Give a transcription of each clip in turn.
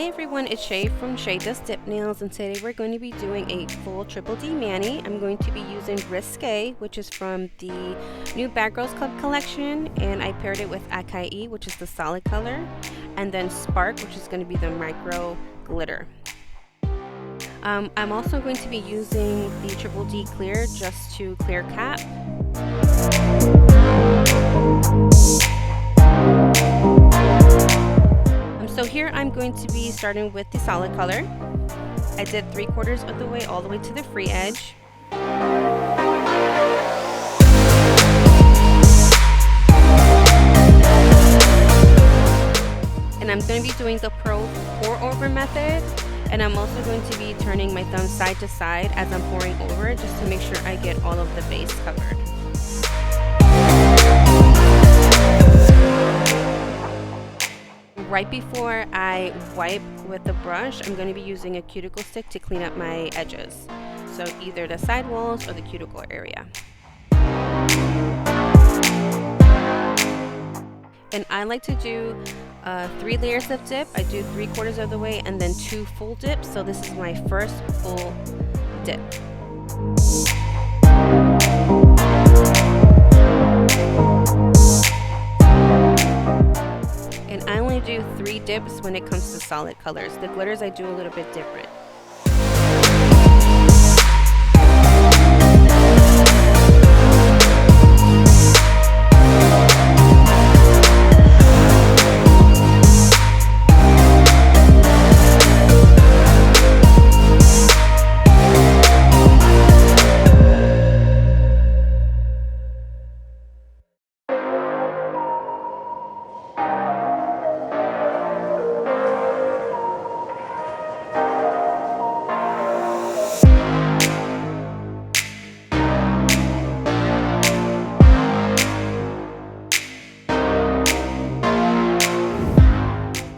Hi everyone, it's Shay from Shay Does Dip Nails, and today we're going to be doing a full triple D mani. I'm going to be using Risqué, which is from the new Bad Girls Club collection, and I paired it with Açaí, which is the solid color, and then Spark, which is going to be the micro glitter. I'm also going to be using the triple D clear just to clear cap. So here I'm going to be starting with the solid color. I did 3/4 of the way all the way to the free edge. And I'm going to be doing the pour over method, and I'm also going to be turning my thumb side to side as I'm pouring over it, just to make sure I get all of the base covered. Right before I wipe with the brush, I'm going to be using a cuticle stick to clean up my edges. So either the side walls or the cuticle area. And I like to do 3 layers of dip. I do 3/4 of the way and then 2 full dips. So this is my first full dip. I only do 3 dips when it comes to solid colors. The glitters I do a little bit different.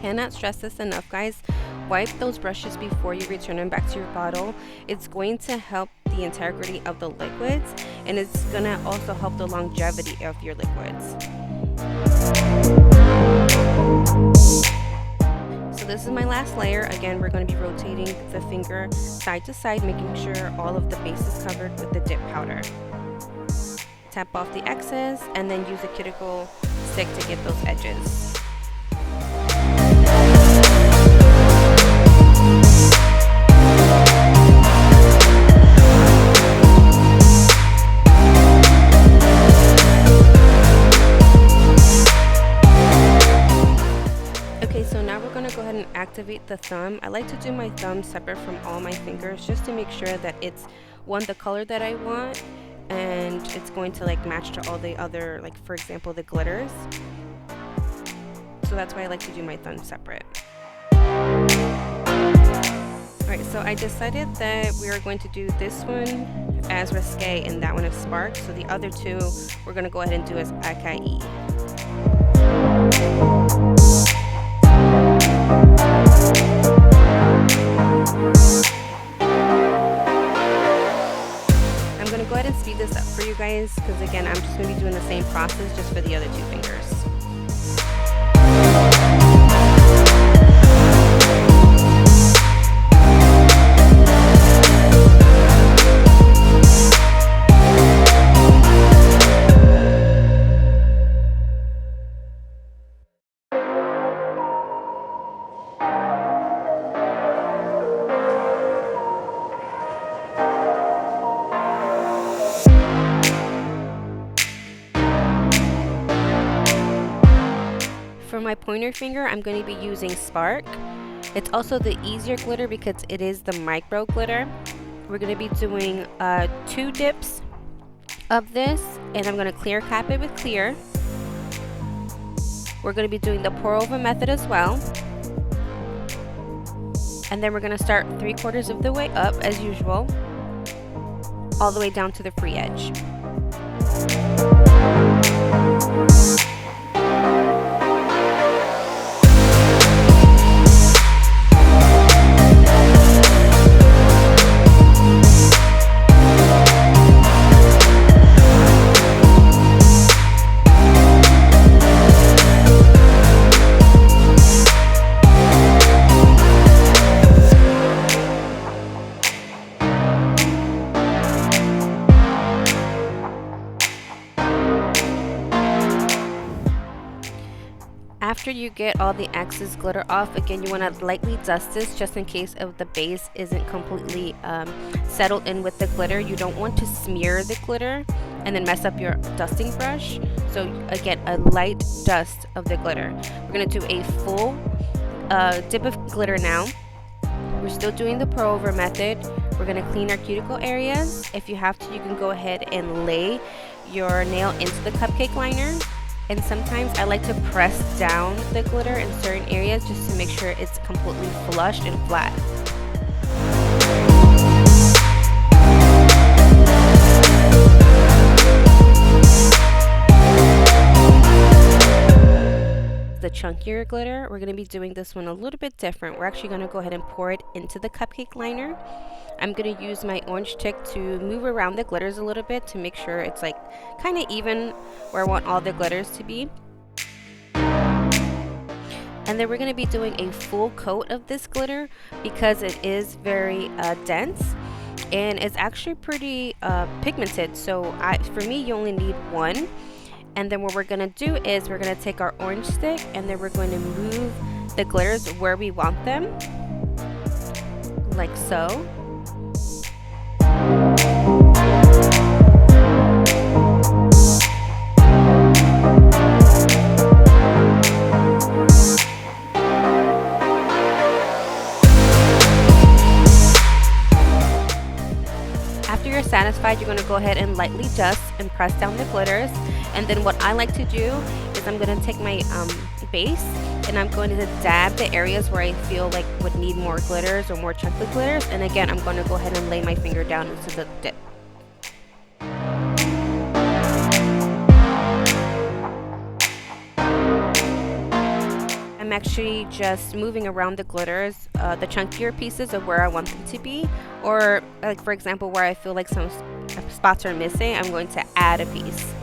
Cannot stress this enough, guys. Wipe those brushes before you return them back to your bottle. It's going to help the integrity of the liquids, and it's going to also help the longevity of your liquids. So this is my last layer. Again, we're going to be rotating the finger side to side, making sure all of the base is covered with the dip powder. Tap off the excess and then use a cuticle stick to get those edges. Activate the thumb. I like to do my thumb separate from all my fingers just to make sure that it's the color that I want, and it's going to match to all the other, for example, the glitters. So that's why I like to do my thumb separate. Alright, so I decided that we are going to do this one as Risqué and that one as Spark. So the other two we're going to go ahead and do as Açaí. I'm going to go ahead and speed this up for you guys, because again, I'm just going to be doing the same process just for the other 2 fingers. For my pointer finger, I'm going to be using Spark. It's also the easier glitter because it is the micro glitter. We're going to be doing 2 dips of this, and I'm going to clear cap it with clear. We're going to be doing the pour over method as well. And then we're going to start 3/4 of the way up as usual, all the way down to the free edge. After you get all the excess glitter off, again, you want to lightly dust this just in case if the base isn't completely settled in with the glitter. You don't want to smear the glitter and then mess up your dusting brush. So again, a light dust of the glitter. We're going to do a full dip of glitter now. We're still doing the pour over method. We're going to clean our cuticle areas. If you have to, you can go ahead and lay your nail into the cupcake liner. And sometimes I like to press down the glitter in certain areas just to make sure it's completely flushed and flat. The chunkier glitter, we're going to be doing this one a little bit different. We're actually going to go ahead and pour it into the cupcake liner. I'm going to use my orange stick to move around the glitters a little bit to make sure it's like kind of even where I want all the glitters to be. And then we're going to be doing a full coat of this glitter because it is very dense and it's actually pretty pigmented. So for me, you only need one. And then what we're going to do is we're going to take our orange stick and then we're going to move the glitters where we want them, like so. After you're satisfied, you're going to go ahead and lightly dust and press down the glitters. And then what I like to do is I'm going to take my base and I'm going to dab the areas where I feel like would need more glitters or more chunky glitters. And again, I'm going to go ahead and lay my finger down into the dip. I'm actually just moving around the glitters, the chunkier pieces of where I want them to be, or like for example where I feel like some spots are missing, I'm going to add a piece.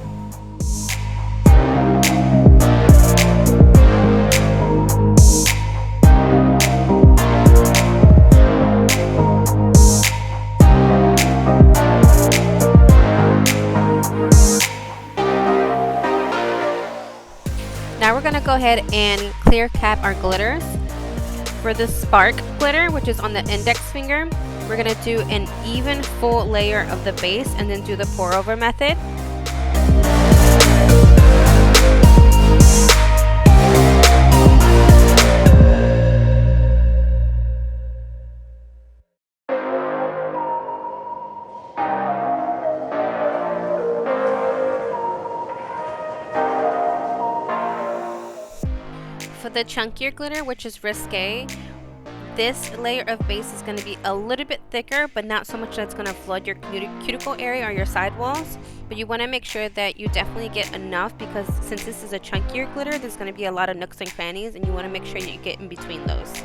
Now we're going to go ahead and clear cap our glitters. For the spark glitter, which is on the index finger, we're going to do an even full layer of the base and then do the pour over method. For the chunkier glitter, which is Risqué, this layer of base is going to be a little bit thicker, but not so much that it's going to flood your cuticle area or your side walls. But you want to make sure that you definitely get enough, because since this is a chunkier glitter, there's going to be a lot of nooks and crannies, and you want to make sure you get in between those.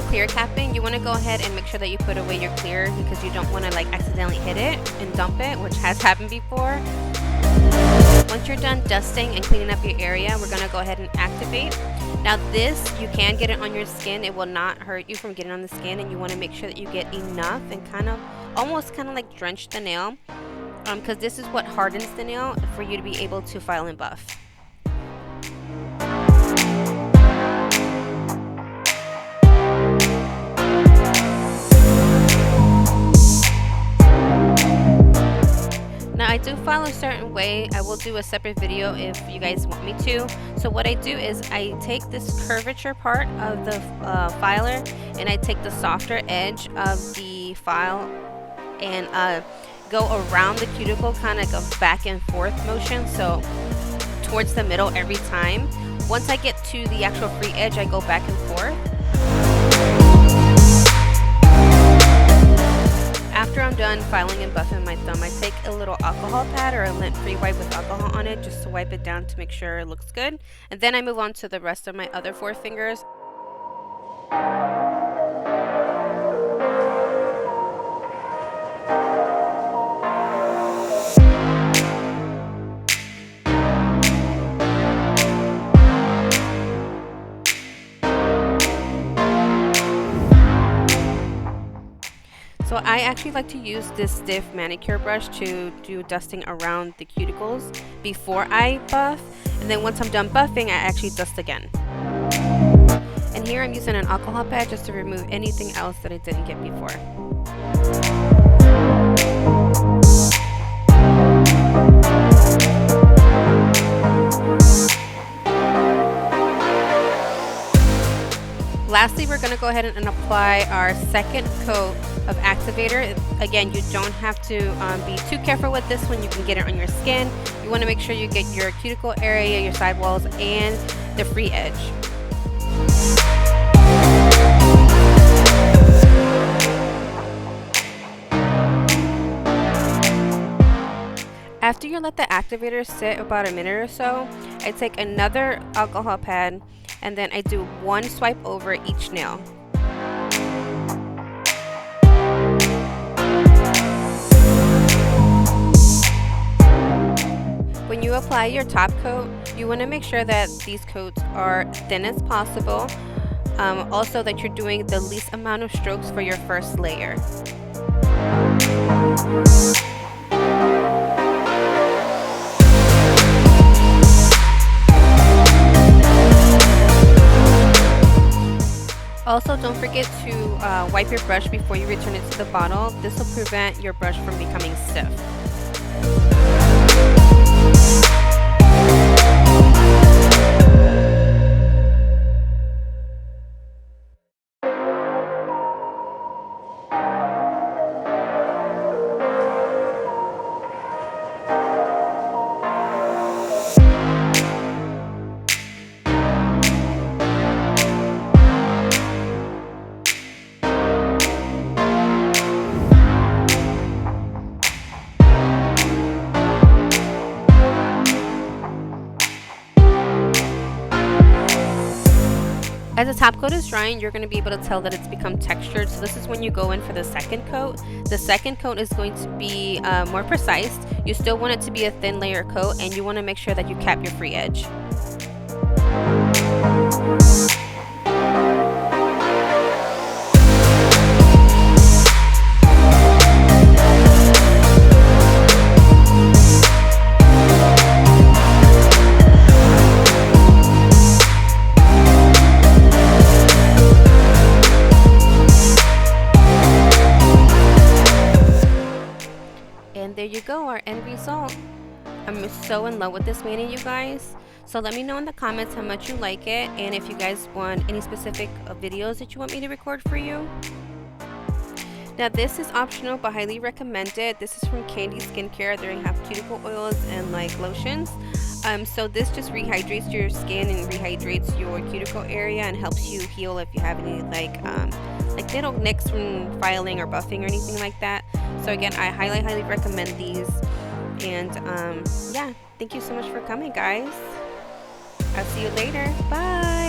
Clear capping, you want to go ahead and make sure that you put away your clear, because you don't want to like accidentally hit it and dump it, which has happened before. Once you're done dusting and cleaning up your area, we're going to go ahead and activate. Now this, you can get it on your skin, it will not hurt you from getting on the skin, and you want to make sure that you get enough and almost like drench the nail, because this is what hardens the nail for you to be able to file and buff. Now I do file a certain way. I will do a separate video if you guys want me to. So what I do is I take this curvature part of the filer and I take the softer edge of the file and go around the cuticle, kind of like a back and forth motion, so towards the middle every time. Once I get to the actual free edge, I go back and forth. After I'm done filing and buffing my thumb, I take a little alcohol pad or a lint-free wipe with alcohol on it just to wipe it down to make sure it looks good. And then I move on to the rest of my other 4 fingers. So I actually like to use this stiff manicure brush to do dusting around the cuticles before I buff, and then once I'm done buffing, I actually dust again. And here I'm using an alcohol pad just to remove anything else that I didn't get before. Lastly, we're going to go ahead and apply our second coat of activator. Again, you don't have to be too careful with this one. You can get it on your skin. You want to make sure you get your cuticle area, your sidewalls, and the free edge. After you let the activator sit about a minute or so, I take another alcohol pad and then I do one swipe over each nail. When you apply your top coat, you want to make sure that these coats are thin as possible. Also that you're doing the least amount of strokes for your first layer. Also, don't forget to wipe your brush before you return it to the bottle. This will prevent your brush from becoming stiff. As the top coat is drying, you're going to be able to tell that it's become textured. So this is when you go in for the second coat. The second coat is going to be more precise. You still want it to be a thin layer coat, and you want to make sure that you cap your free edge. And there you go, our end result. I'm so in love with this mani, you guys. So let me know in the comments how much you like it, and if you guys want any specific videos that you want me to record for you. Now this is optional but highly recommended. This is from Candi skincare. They have cuticle oils and like lotions. So this just rehydrates your skin and rehydrates your cuticle area and helps you heal if you have any like little nicks from filing or buffing or anything like that. So again, I highly recommend these. And yeah, thank you so much for coming, guys. I'll see you later. Bye.